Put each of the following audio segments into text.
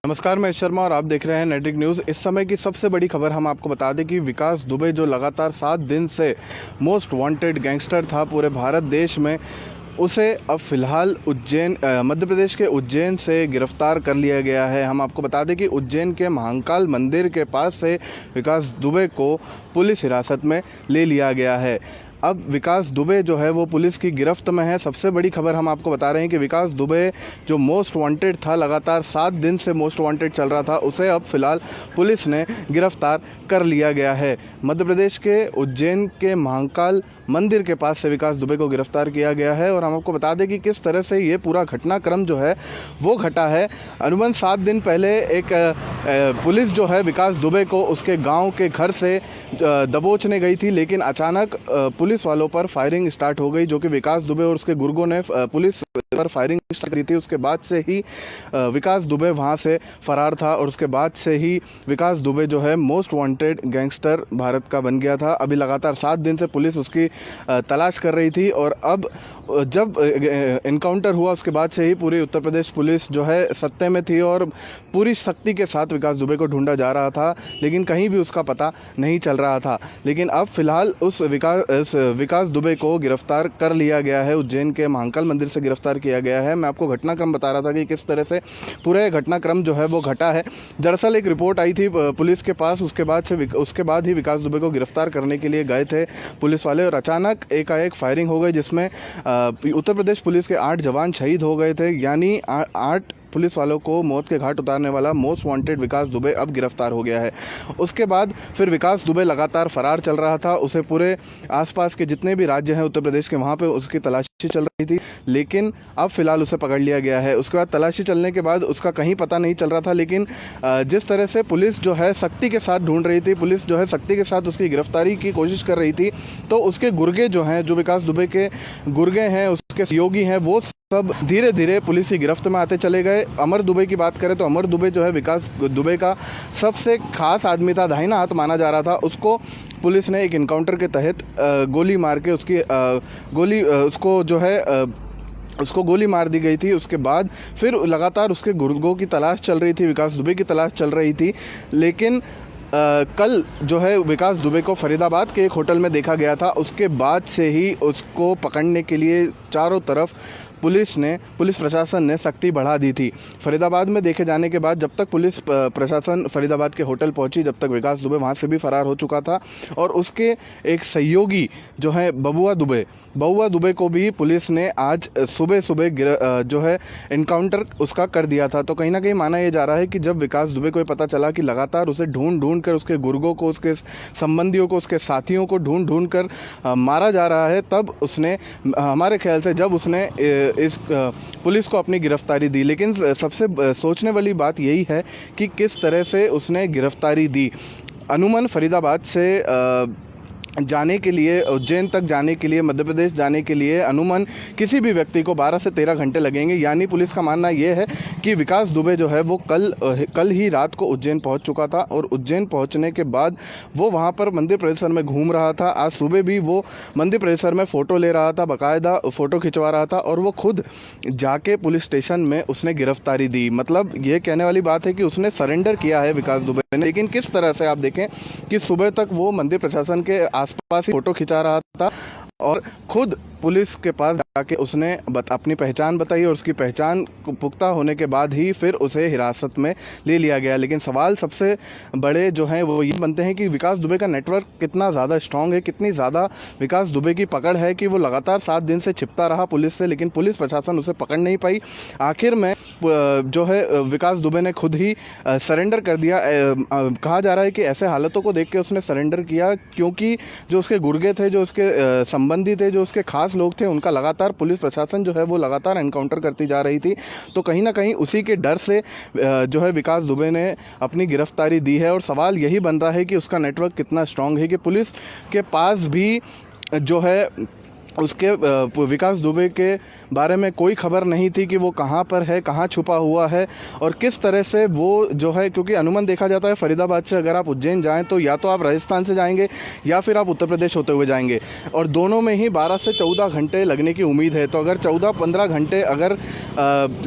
नमस्कार, मैं शर्मा और आप देख रहे हैं नेटिक न्यूज़। इस समय की सबसे बड़ी खबर हम आपको बता दें कि विकास दुबे जो लगातार 7 दिन से मोस्ट वांटेड गैंगस्टर था पूरे भारत देश में, उसे अब फ़िलहाल उज्जैन मध्य प्रदेश के उज्जैन से गिरफ़्तार कर लिया गया है। हम आपको बता दें कि उज्जैन के महाकाल मंदिर के पास से विकास दुबे को पुलिस हिरासत में ले लिया गया है। अब विकास दुबे जो है वो पुलिस की गिरफ्त में है। सबसे बड़ी खबर हम आपको बता रहे हैं कि विकास दुबे जो मोस्ट वांटेड था, लगातार 7 दिन से मोस्ट वांटेड चल रहा था, उसे अब फ़िलहाल पुलिस ने गिरफ़्तार कर लिया गया है। मध्य प्रदेश के उज्जैन के महाकाल मंदिर के पास से विकास दुबे को गिरफ़्तार किया गया है। और हम आपको बता दें कि किस तरह से ये पूरा घटनाक्रम जो है वो घटा है। अनुमान 7 दिन पहले एक पुलिस जो है विकास दुबे को उसके गाँव के घर से दबोचने गई थी, लेकिन अचानक पुलिस वालों पर फायरिंग स्टार्ट हो गई, जो कि विकास दुबे और उसके गुर्गों ने पुलिस पर फायरिंग स्टार्ट की थी। उसके बाद से ही विकास दुबे वहां से फरार था और उसके बाद से ही विकास दुबे जो है मोस्ट वांटेड गैंगस्टर भारत का बन गया था। अभी लगातार 7 दिन से पुलिस उसकी तलाश कर रही थी और अब जब इनकाउंटर हुआ उसके बाद से ही पूरी उत्तर प्रदेश पुलिस जो है सत्ते में थी और पूरी शक्ति के साथ विकास दुबे को ढूंढा जा रहा था, लेकिन कहीं भी उसका पता नहीं चल रहा था। लेकिन अब फिलहाल उस विकास दुबे को गिरफ्तार कर लिया गया है। उज्जैन के महाकाल मंदिर से गिरफ्तार किया गया है। मैं आपको घटनाक्रम बता रहा था कि किस तरह से पूरे घटनाक्रम जो है वो घटा है। दरअसल एक रिपोर्ट आई थी पुलिस के पास, उसके बाद ही विकास दुबे को गिरफ्तार करने के लिए गए थे पुलिस वाले और अचानक एकाएक फायरिंग हो गई, जिसमें उत्तर प्रदेश पुलिस के 8 जवान शहीद हो गए थे। यानी 8 पुलिस वालों को मौत के घाट उतारने वाला मोस्ट वांटेड विकास दुबे अब गिरफ्तार हो गया है। उसके बाद फिर विकास दुबे लगातार फरार चल रहा था। उसे पूरे आसपास के जितने भी राज्य हैं उत्तर प्रदेश के, वहाँ पे उसकी तलाशी चल रही थी, लेकिन अब फिलहाल उसे पकड़ लिया गया है। उसके बाद तलाशी चलने के बाद उसका कहीं पता नहीं चल रहा था, लेकिन जिस तरह से पुलिस जो है सख्ती के साथ ढूंढ रही थी, पुलिस जो है सख्ती के साथ उसकी गिरफ्तारी की कोशिश कर रही थी, तो उसके गुर्गे जो हैं, जो विकास दुबे के गुर्गे हैं, उसके सहयोगी हैं, वो सब धीरे धीरे पुलिस की गिरफ्त में आते चले गए। अमर दुबे की बात करें तो अमर दुबे जो है विकास दुबे का सबसे खास आदमी था, दाहिना हाथ माना जा रहा था। उसको पुलिस ने एक इनकाउंटर के तहत गोली मार के उसको गोली मार दी गई थी। उसके बाद फिर लगातार उसके गुर्गों की तलाश चल रही थी, विकास दुबे की तलाश चल रही थी। लेकिन कल जो है विकास दुबे को फरीदाबाद के एक होटल में देखा गया था। उसके बाद से ही उसको पकड़ने के लिए चारों तरफ पुलिस प्रशासन ने सख्ती बढ़ा दी थी। फरीदाबाद में देखे जाने के बाद जब तक पुलिस प्रशासन फरीदाबाद के होटल पहुंची, जब तक विकास दुबे वहां से भी फरार हो चुका था और उसके एक सहयोगी जो है बबुआ दुबे को भी पुलिस ने आज सुबह जो है इनकाउंटर उसका कर दिया था। तो कहीं ना कहीं माना यह जा रहा है कि जब विकास दुबे को ये पता चला कि लगातार उसे ढूंढ कर उसके गुर्गों को, उसके संबंधियों को, उसके साथियों को ढूंढ कर मारा जा रहा है, तब उसने, हमारे ख्याल से जब उसने इस पुलिस को अपनी गिरफ्तारी दी। लेकिन सबसे सोचने वाली बात यही है कि किस तरह से उसने गिरफ्तारी दी। अनुमान फरीदाबाद से जाने के लिए, उज्जैन तक जाने के लिए, मध्य प्रदेश जाने के लिए अनुमान किसी भी व्यक्ति को 12 से 13 घंटे लगेंगे। यानी पुलिस का मानना यह है कि विकास दुबे जो है वो कल ही रात को उज्जैन पहुंच चुका था और उज्जैन पहुंचने के बाद वो वहां पर मंदिर परिसर में घूम रहा था। आज सुबह भी वो मंदिर परिसर में फ़ोटो ले रहा था, बाकायदा फ़ोटो खिंचवा रहा था और वो खुद जाके पुलिस स्टेशन में उसने गिरफ्तारी दी। मतलब ये कहने वाली बात है कि उसने सरेंडर किया है विकास दुबे ने। लेकिन किस तरह से आप देखें कि सुबह तक वो मंदिर प्रशासन के आसपास ही फोटो खिंचा रहा था और खुद पुलिस के पास जाके उसने अपनी पहचान बताई और उसकी पहचान पुख्ता होने के बाद ही फिर उसे हिरासत में ले लिया गया। लेकिन सवाल सबसे बड़े जो हैं वो ये बनते हैं कि विकास दुबे का नेटवर्क कितना ज़्यादा स्ट्रांग है, कितनी ज़्यादा विकास दुबे की पकड़ है कि वो लगातार 7 दिन से छिपता रहा पुलिस से, लेकिन पुलिस प्रशासन उसे पकड़ नहीं पाई। आखिर में जो है विकास दुबे ने खुद ही सरेंडर कर दिया। कहा जा रहा है कि ऐसे हालातों को देख के उसने सरेंडर किया क्योंकि जो उसके गुर्गे थे, जो उसके संबंधी थे, जो उसके खास लोग थे, उनका लगातार पुलिस प्रशासन जो है वो लगातार एनकाउंटर करती जा रही थी। तो कहीं ना कहीं उसी के डर से जो है विकास दुबे ने अपनी गिरफ्तारी दी है। और सवाल यही बन रहा है कि उसका नेटवर्क कितना स्ट्रांग है कि पुलिस के पास भी जो है उसके विकास दुबे के बारे में कोई खबर नहीं थी कि वो कहाँ पर है, कहाँ छुपा हुआ है और किस तरह से वो जो है, क्योंकि अनुमान देखा जाता है फरीदाबाद से अगर आप उज्जैन जाएं तो या तो आप राजस्थान से जाएंगे या फिर आप उत्तर प्रदेश होते हुए जाएंगे, और दोनों में ही 12 से 14 घंटे लगने की उम्मीद है। तो अगर 14-15 घंटे अगर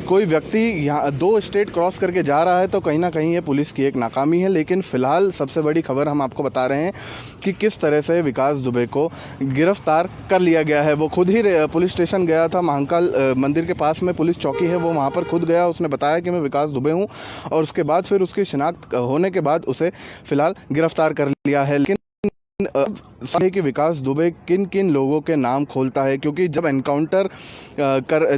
कोई व्यक्ति यहाँ 2 स्टेट क्रॉस करके जा रहा है तो कहीं ना कहीं ये पुलिस की एक नाकामी है। लेकिन फ़िलहाल सबसे बड़ी खबर हम आपको बता रहे हैं कि किस तरह से विकास दुबे को गिरफ्तार कर लिया गया है। वो खुद ही पुलिस स्टेशन गया था, महाकाल मंदिर के पास में पुलिस चौकी है, वो वहाँ पर खुद गया, उसने बताया कि मैं विकास दुबे हूँ, और उसके बाद फिर उसकी शिनाख्त होने के बाद उसे फ़िलहाल गिरफ्तार कर लिया है। लेकिन कि विकास दुबे किन किन लोगों के नाम खोलता है, क्योंकि जब एनकाउंटर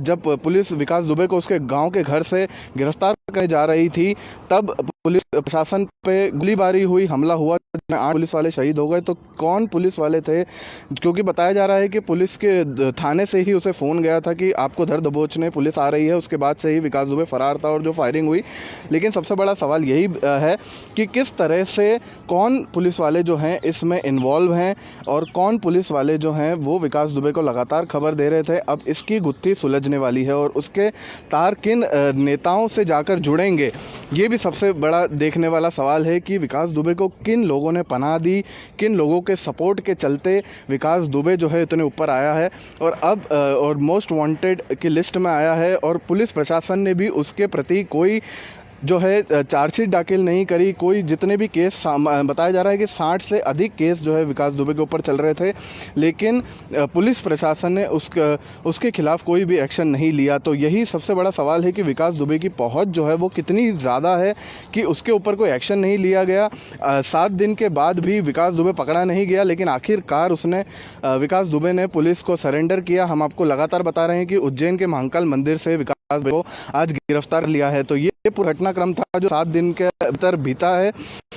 जब पुलिस विकास दुबे को उसके गांव के घर से गिरफ्तार करने जा रही थी तब पुलिस प्रशासन पे गोलीबारी हुई, हमला हुआ, 8 पुलिस वाले शहीद हो गए। तो कौन पुलिस वाले थे, क्योंकि बताया जा रहा है कि पुलिस के थाने से ही उसे फ़ोन गया था कि आपको धर दबोचने पुलिस आ रही है, उसके बाद से ही विकास दुबे फरार था और जो फायरिंग हुई। लेकिन सबसे बड़ा सवाल यही है कि किस तरह से कौन पुलिस वाले जो हैं इसमें इन्वॉल्व हैं और कौन पुलिस वाले जो हैं वो विकास दुबे को लगातार खबर दे रहे थे। अब इसकी गुत्थी सुलझने वाली है और उसके तार किन नेताओं से जाकर जुड़ेंगे, ये भी सबसे बड़ा देखने वाला सवाल है कि विकास दुबे को किन लोगों ने पनाह दी, किन लोगों के सपोर्ट के चलते विकास दुबे जो है इतने ऊपर आया है और अब और मोस्ट वांटेड की लिस्ट में आया है। और पुलिस प्रशासन ने भी उसके प्रति कोई जो है चार्जशीट दाखिल नहीं करी। कोई जितने भी केस बताया जा रहा है कि 60 से अधिक केस जो है विकास दुबे के ऊपर चल रहे थे, लेकिन पुलिस प्रशासन ने उसके खिलाफ कोई भी एक्शन नहीं लिया। तो यही सबसे बड़ा सवाल है कि विकास दुबे की पहुंच जो है वो कितनी ज़्यादा है कि उसके ऊपर कोई एक्शन नहीं लिया गया। 7 दिन के बाद भी विकास दुबे पकड़ा नहीं गया, लेकिन आखिरकार उसने विकास दुबे ने पुलिस को सरेंडर किया। हम आपको लगातार बता रहे हैं कि उज्जैन के महाकाल मंदिर से विकास दुबे को आज गिरफ्तार लिया है। तो ये पूरा घटनाक्रम था जो 7 दिन के भीतर बीता है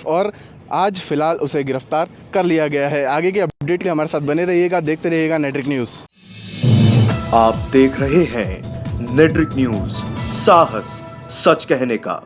और आज फिलहाल उसे गिरफ्तार कर लिया गया है। आगे की अपडेट के लिए हमारे साथ बने रहिएगा, देखते रहिएगा नेट्रिक न्यूज़। आप देख रहे हैं नेट्रिक न्यूज़, साहस सच कहने का।